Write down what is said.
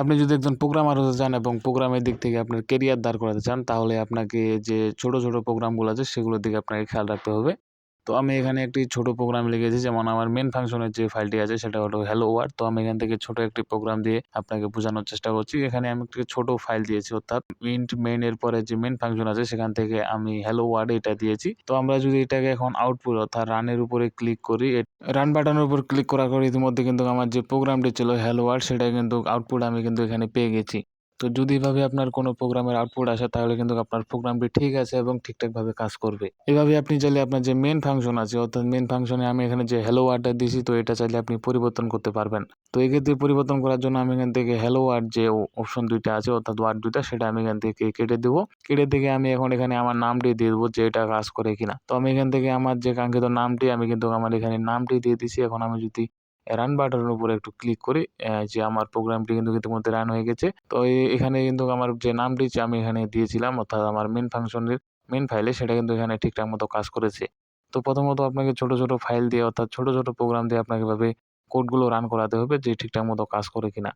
আপনি যদি একজন প্রোগ্রামার হতে চান এবং প্রোগ্রামের দিক থেকে আপনার কেরিয়ার দাঁড় করাতে চান, তাহলে আপনাকে যে ছোট, ছোট প্রোগ্রামগুলো আছে সেগুলোর দিকে আপনাকে খেয়াল রাখতে হবে। তো আমি এখানে একটি ছোট প্রোগ্রাম লিখেছি, যেমন আমার মেইন ফাংশনের যে ফাইলটি আছে সেটা হলো hello world। তো আমি এখান থেকে ছোট একটি প্রোগ্রাম দিয়ে আপনাকে বোঝানোর চেষ্টা করছি। এখানে আমি একটি ছোট ফাইল দিয়েছি, অর্থাৎ int main এর পরে যে মেইন ফাংশন আছে সেখান থেকে আমি hello world এটা দিয়েছি। তো আমরা যদি এটাকে এখন আউটপুট অর্থাৎ রানের উপরে ক্লিক করি, রান বাটনের উপর ক্লিক করার পর ইতিমধ্যে কিন্তু আমার যে প্রোগ্রামটি ছিল hello world সেটা কিন্তু আউটপুট আমি কিন্তু এখানে পেয়ে গেছি। তো যদি এভাবে আপনার কোনো প্রোগ্রামের আউটপুট আসে, তাহলে কিন্তু আপনার প্রোগ্রামটি ঠিক আছে এবং ঠিকঠাকভাবে কাজ করবে। এভাবে আপনি চাইলে আপনার যে মেইন ফাংশন আছে, অর্থাৎ মেইন ফাংশনে আমি এখানে যে hello world টা দিয়েছি, তো এটা চাইলে আপনি পরিবর্তন করতে পারবেন। তো এক্ষেত্রে পরিবর্তন করার জন্য আমি এখান থেকে hello world যে অপশন ২ টা আছে, অর্থাৎ ওয়ার্ড ২ টা, সেটা আমি এখান থেকে কেটে দেব। কেটে থেকে আমি এখন এখানে আমার নামটি দিয়ে দেবো যে এটা কাজ করে কিনা। তো আমি এখান থেকে আমার যে কাঙ্ক্ষিত নামটি আমি কিন্তু আমার এখানে নামটি দিয়ে দিছি। এখন আমি যদি রান বাটনের উপরে একটু ক্লিক করি, যে আমার প্রোগ্রামটি কিন্তু ইতিমধ্যে রান হয়ে গেছে। তো এখানে কিন্তু আমার যে নামটি আমি এখানে দিয়েছিলাম, অর্থাৎ আমার মেইন ফাংশনের মেইন ফাইলে, সেটা কিন্তু এখানে ঠিকঠাক মতো কাজ করেছে। তো প্রথমত আপনাকে ছোট, ছোট ফাইল দিয়ে, অর্থাৎ ছোট, ছোট প্রোগ্রাম দিয়ে আপনাকে এভাবে কোডগুলো রান করাতে হবে যে ঠিকঠাক মতো কাজ করে কিনা।